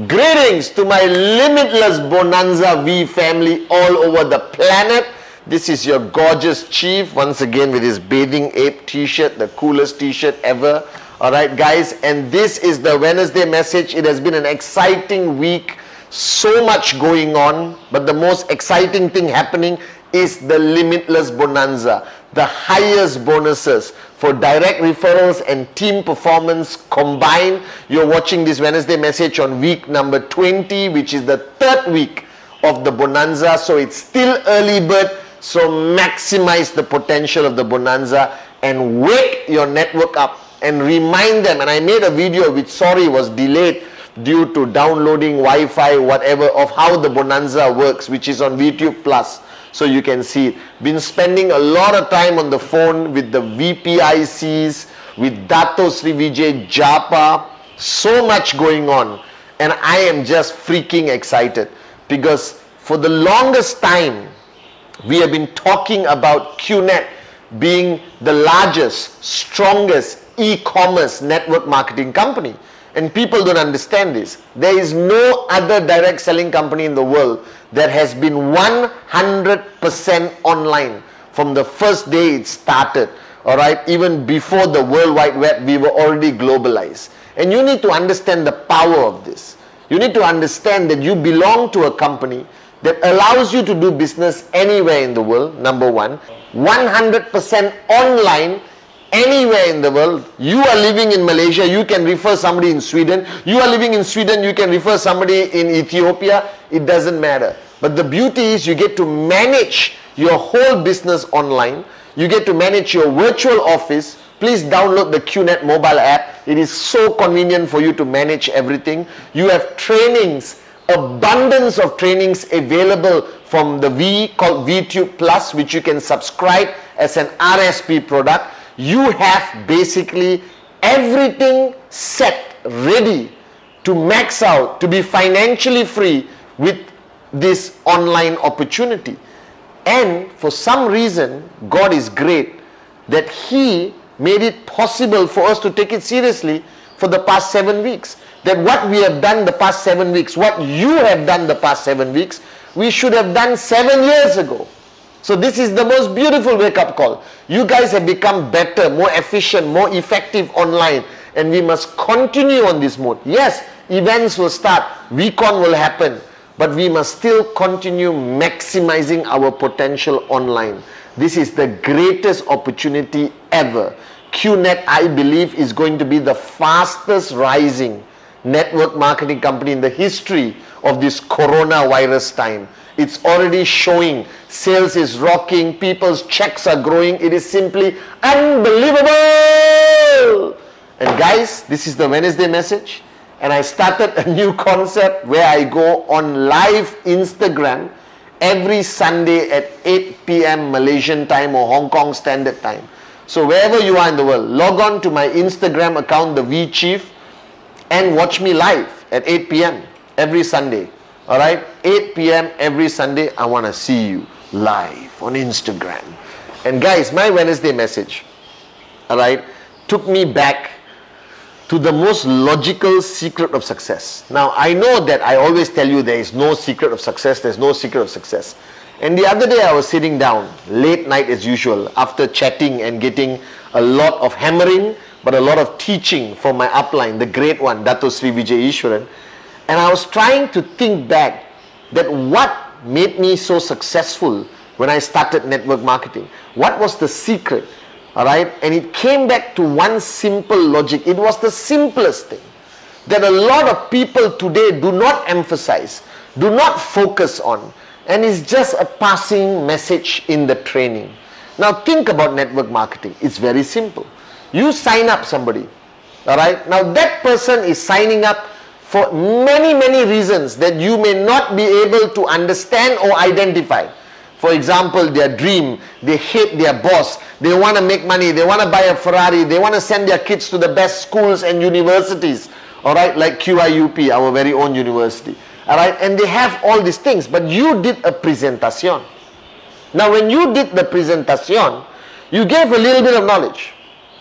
Greetings to my Limitless Bonanza V family all over the planet. This is your gorgeous chief once again with his bathing ape t-shirt, the coolest t-shirt ever. Alright guys, and this is the Wednesday message. It has been an exciting week, so much going on, but the most exciting thing happening is the Limitless Bonanza, the highest bonuses for direct referrals and team performance combined. You're watching this Wednesday message on week number 20, which is the third week of the Bonanza, so it's still early bird, so maximize the potential of the Bonanza and wake your network up and remind them. And I made a video which, sorry, was delayed due to downloading Wi-Fi, whatever, of how the Bonanza works, which is on VTube Plus. So you can see it. Been spending a lot of time on the phone with the VPICs, with Dato Sri Vijay Japa, so much going on. And I am just freaking excited because for the longest time, we have been talking about QNet being the largest, strongest e-commerce network marketing company. And people don't understand this. There is no other direct selling company in the world that has been 100% online from the first day it started. Alright, even before the World Wide Web, we were already globalized. And you need to understand the power of this. You need to understand that you belong to a company that allows you to do business anywhere in the world, number one. 100% online, anywhere in the world. You are living in Malaysia, you can refer somebody in Sweden. You are living in Sweden, you can refer somebody in Ethiopia. It doesn't matter. But the beauty is you get to manage your whole business online. You get to manage your virtual office. Please download the QNet mobile app. It is so convenient for you to manage everything. You have trainings, abundance of trainings available from the V called VTube Plus, which you can subscribe as an RSP product. You have basically everything set, ready to max out, to be financially free with this online opportunity. And for some reason, God is great that He made it possible for us to take it seriously for the past 7 weeks. That what we have done the past 7 weeks, what you have done the past 7 weeks, we should have done 7 years ago. So this is the most beautiful wake-up call. You guys have become better, more efficient, more effective online, and we must continue on this mode. Yes, events will start, VCon will happen, but we must still continue maximizing our potential online. This is the greatest opportunity ever. QNet, I believe, is going to be the fastest rising network marketing company in the history of this coronavirus time. It's already showing. Sales is rocking. People's checks are growing. It is simply unbelievable. And guys, this is the Wednesday message. And I started a new concept where I go on live Instagram every Sunday at 8 p.m. Malaysian time or Hong Kong Standard Time. So wherever you are in the world, log on to my Instagram account, the V Chief, and watch me live at 8 p.m. every Sunday. Alright, 8 p.m. every Sunday, I want to see you live on Instagram. And guys, my Wednesday message, alright, took me back to the most logical secret of success. Now, I know that I always tell you there is no secret of success, there's no secret of success. And the other day I was sitting down, late night as usual, after chatting and getting a lot of hammering, but a lot of teaching from my upline, the great one, Dato Sri Vijay Ishwaran. And I was trying to think back that what made me so successful when I started network marketing. What was the secret? Alright? And it came back to one simple logic. It was the simplest thing that a lot of people today do not emphasize, do not focus on. And it's just a passing message in the training. Now think about network marketing. It's very simple. You sign up somebody. Alright? Now that person is signing up for many reasons that you may not be able to understand or identify. For example, their dream, they hate their boss, they want to make money, they want to buy a Ferrari, they want to send their kids to the best schools and universities, alright, like QIUP, our very own university. all right, and they have all these things, but you did a presentation. Now when you did the presentation, you gave a little bit of knowledge,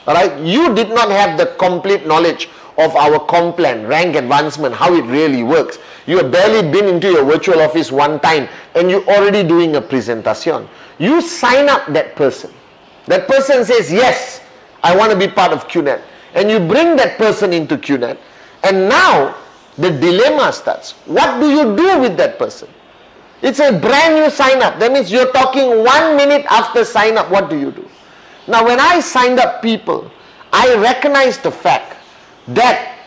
all right. You did not have the complete knowledge of our comp plan, rank advancement, how it really works. You have barely been into your virtual office one time and you're already doing a presentation. You sign up that person. That person says, yes, I want to be part of QNet. And you bring that person into QNet, and now the dilemma starts. What do you do with that person? It's a brand new sign up. That means you're talking 1 minute after sign up. What do you do? Now when I signed up people, I recognized the fact that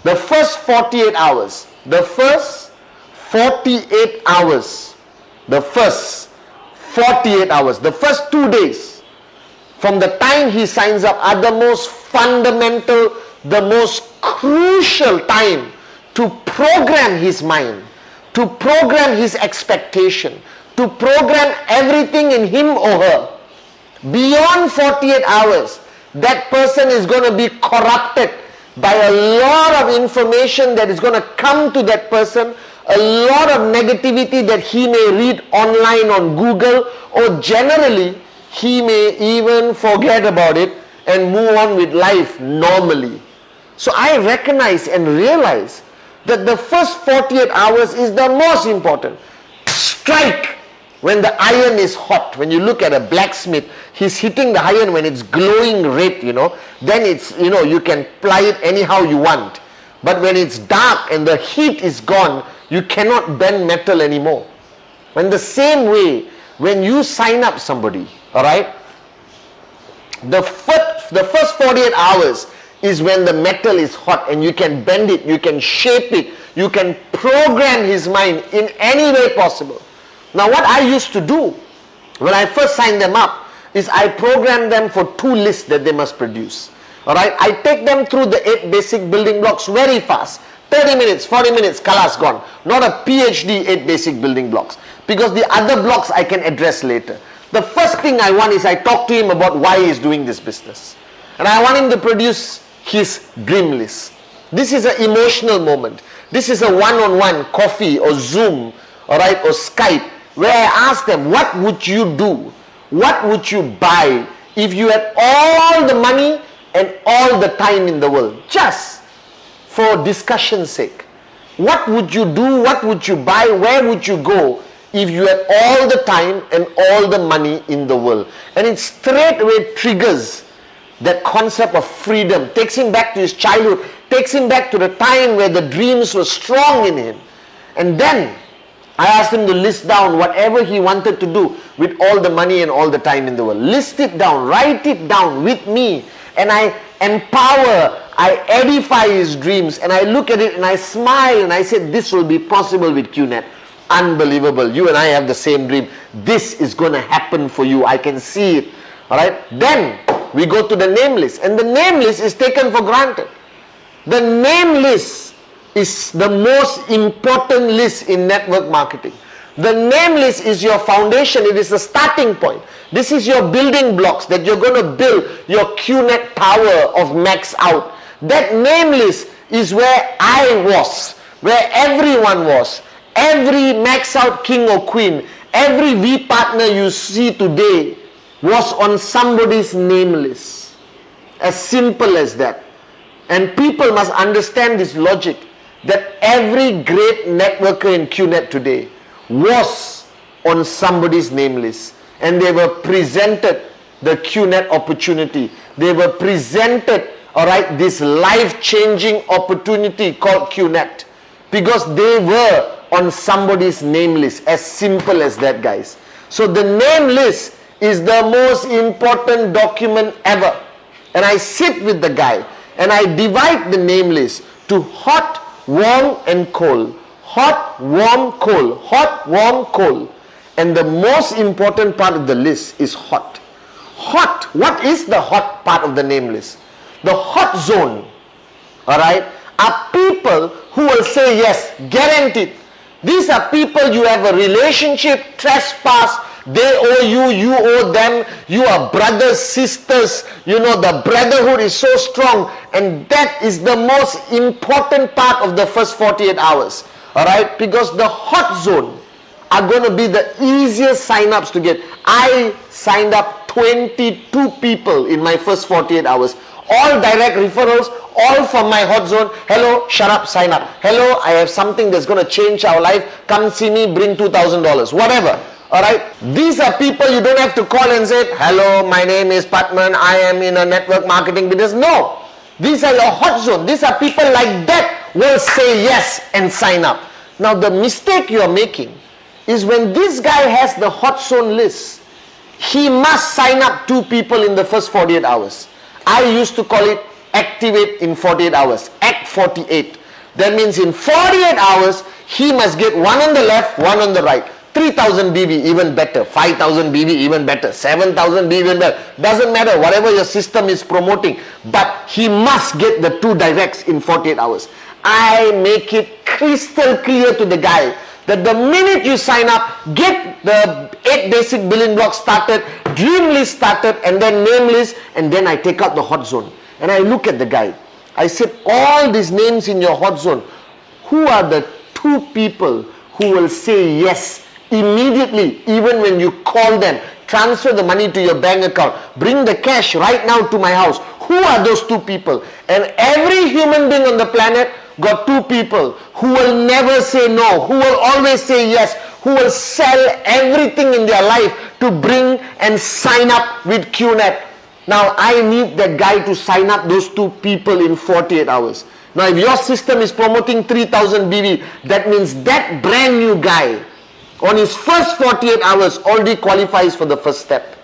the first 48 hours, the first 48 hours, the first 2 days, from the time he signs up are the most fundamental, the most crucial time to program his mind, to program his expectation, to program everything in him or her. Beyond 48 hours, that person is going to be corrupted by a lot of information that is going to come to that person, a lot of negativity that he may read online on Google, or generally he may even forget about it and move on with life normally. So I recognize and realize that the first 48 hours is the most important. Strike when the iron is hot. When you look at a blacksmith, he's hitting the iron when it's glowing red, then it's, you can ply it anyhow you want. But when it's dark and the heat is gone, you cannot bend metal anymore. In the same way, when you sign up somebody, all right, the first 48 hours is when the metal is hot and you can bend it, you can shape it, you can program his mind in any way possible. Now what I used to do when I first signed them up is I program them for 2 lists that they must produce. Alright, I take them through the 8 basic building blocks very fast. 30 minutes, 40 minutes, kalas gone. Not a PhD 8 basic building blocks. Because the other blocks I can address later. The first thing I want is I talk to him about why he's doing this business. And I want him to produce his dream list. This is an emotional moment. This is a one-on-one coffee or Zoom, alright, or Skype, where I ask them, what would you do? What would you buy if you had all the money and all the time in the world? Just for discussion's sake. What would you do? What would you buy? Where would you go if you had all the time and all the money in the world? And it straight away triggers that concept of freedom, takes him back to his childhood, takes him back to the time where the dreams were strong in him. And then I asked him to list down whatever he wanted to do with all the money and all the time in the world. List it down, write it down with me, and I empower, I edify his dreams, and I look at it and I smile and I said, this will be possible with QNet. Unbelievable. You and I have the same dream. This is going to happen for you. I can see it. Alright? Then we go to the name list, and the name list is taken for granted. The name list is the most important list in network marketing. The name list is your foundation. It is the starting point. This is your building blocks that you're going to build your QNet tower of max out. That name list is where I was, where everyone was. Every max out king or queen, every V partner you see today was on somebody's name list. As simple as that. And people must understand this logic, that every great networker in QNet today was on somebody's name list, and they were presented the QNet opportunity. They were presented, alright, this life-changing opportunity called QNet, because they were on somebody's name list. As simple as that, guys. So the name list is the most important document ever. And I sit with the guy and I divide the name list to hot, warm and cold. Hot, warm, cold. Hot, warm, cold. And the most important part of the list is hot. Hot. What is the hot part of the name list? The hot zone, alright, are people who will say yes, guaranteed. These are people you have a relationship, trespass, they owe you, you owe them, you are brothers, sisters, you know, the brotherhood is so strong, and that is the most important part of the first 48 hours. Alright, because the hot zone are going to be the easiest sign-ups to get. I signed up 22 people in my first 48 hours. All direct referrals, all from my hot zone. Hello, shut up, sign up. Hello, I have something that's going to change our life. Come see me, bring $2,000. Whatever. Alright, these are people you don't have to call and say, hello, my name is Patman, I am in a network marketing business. No, these are your hot zone. These are people like that will say yes and sign up. Now the mistake you're making is when this guy has the hot zone list, he must sign up 2 people in the first 48 hours. I used to call it activate in 48 hours, act 48. That means in 48 hours, he must get 1 on the left, 1 on the right. 3,000 BV, even better. 5,000 BV, even better. 7,000 BV, even better. Doesn't matter, whatever your system is promoting. But he must get the 2 directs in 48 hours. I make it crystal clear to the guy that the minute you sign up, get the 8 basic building blocks started, dream list started, and then name list, and then I take out the hot zone. And I look at the guy. I said, all these names in your hot zone, who are the 2 people who will say yes immediately, even when you call them? Transfer the money to your bank account. Bring the cash right now to my house. Who are those 2 people? And every human being on the planet got 2 people who will never say no, who will always say yes, who will sell everything in their life to bring and sign up with QNet. Now I need that guy to sign up those 2 people in 48 hours. Now if your system is promoting 3,000 BV, that means that brand new guy on his first 48 hours already qualifies for the first step.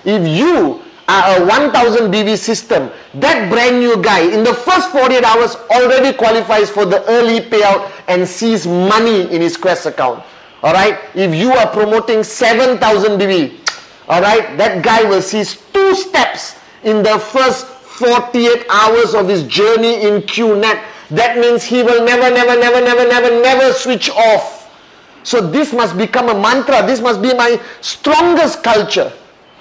If you are a 1,000 BV system, that brand new guy in the first 48 hours already qualifies for the early payout and sees money in his Quest account. Alright, if you are promoting 7,000 BV, alright, that guy will see 2 steps in the first 48 hours of his journey in QNet. That means he will never switch off. So this must become a mantra. This must be my strongest culture.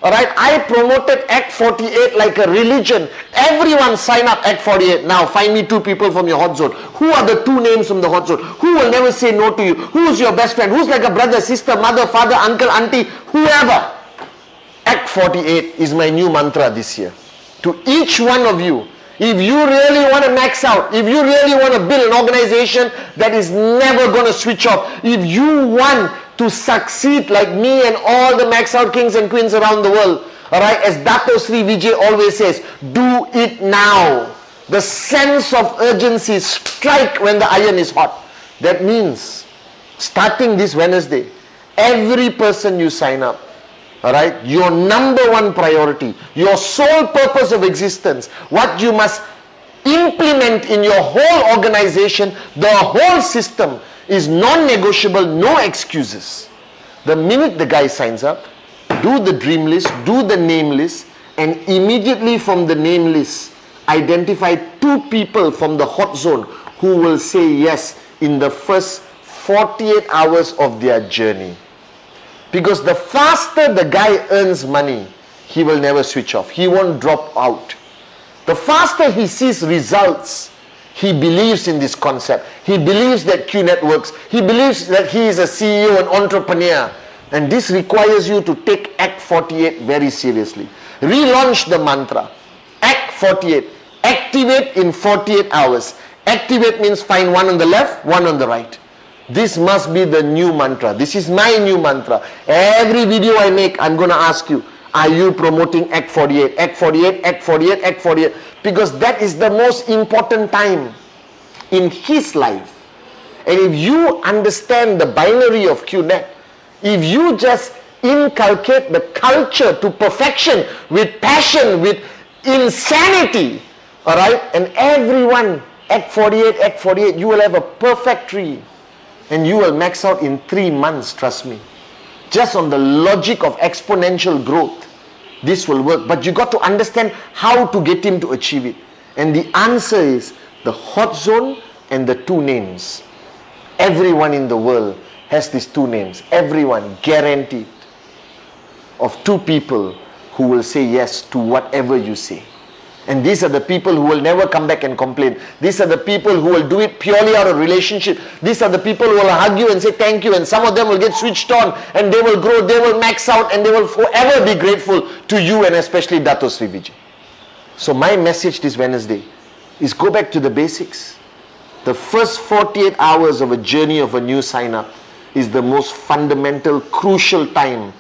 Alright, I promoted Act 48 like a religion. Everyone sign up Act 48. Now find me 2 people from your hot zone. Who are the 2 names from the hot zone? Who will never say no to you? Who is your best friend? Who's like a brother, sister, mother, father, uncle, auntie, whoever? Act 48 is my new mantra this year. To each one of you, if you really want to max out, if you really want to build an organization that is never going to switch off, if you want to succeed like me and all the max out kings and queens around the world, alright, as Dato Sri Vijay always says, do it now. The sense of urgency, strike when the iron is hot. That means, starting this Wednesday, every person you sign up, alright, your number 1 priority, your sole purpose of existence, what you must implement in your whole organization, the whole system, is non-negotiable, no excuses. The minute the guy signs up, do the dream list, do the name list, and immediately from the name list, identify 2 people from the hot zone who will say yes in the first 48 hours of their journey. Because the faster the guy earns money, he will never switch off. He won't drop out. The faster he sees results, he believes in this concept. He believes that QNet works. He believes that he is a CEO and entrepreneur. And this requires you to take Act 48 very seriously. Relaunch the mantra. Act 48. Activate in 48 hours. Activate means find 1 on the left, 1 on the right. This must be the new mantra. This is my new mantra. Every video I make, I'm going to ask you, are you promoting Act 48? Act 48, Act 48, Act 48. Because that is the most important time in his life. And if you understand the binary of QNet, if you just inculcate the culture to perfection with passion, with insanity, alright, and everyone, Act 48, Act 48, you will have a perfect tree. And you will max out in 3 months, trust me. Just on the logic of exponential growth, this will work. But you got to understand how to get him to achieve it. And the answer is the hot zone and the 2 names. Everyone in the world has these 2 names. Everyone, guaranteed. Of 2 people who will say yes to whatever you say. And these are the people who will never come back and complain. These are the people who will do it purely out of relationship. These are the people who will hug you and say thank you, and some of them will get switched on and they will grow, they will max out, and they will forever be grateful to you, and especially Dato Sri Vijay. So my message this Wednesday is go back to the basics. The first 48 hours of a journey of a new sign-up is the most fundamental, crucial time,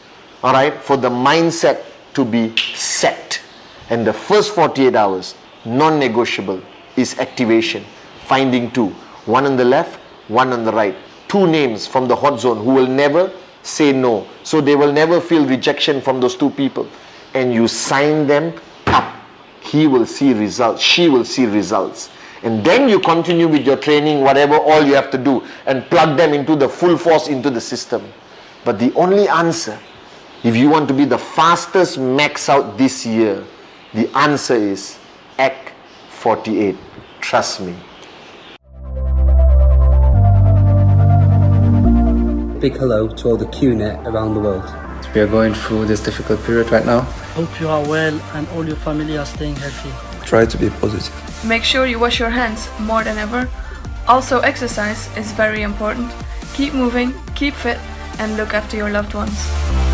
all right, for the mindset to be set. And the first 48 hours, non-negotiable, is activation. Finding two. One on the left, one on the right. Two names from the hot zone who will never say no. So they will never feel rejection from those two people. And you sign them up. He will see results. She will see results. And then you continue with your training, whatever all you have to do, and plug them into the full force into the system. But the only answer, if you want to be the fastest max out this year, the answer is Act 48. Trust me. Big hello to all the QNet around the world. We are going through this difficult period right now. Hope you are well and all your family are staying healthy. Try to be positive. Make sure you wash your hands more than ever. Also, exercise is very important. Keep moving, keep fit, and look after your loved ones.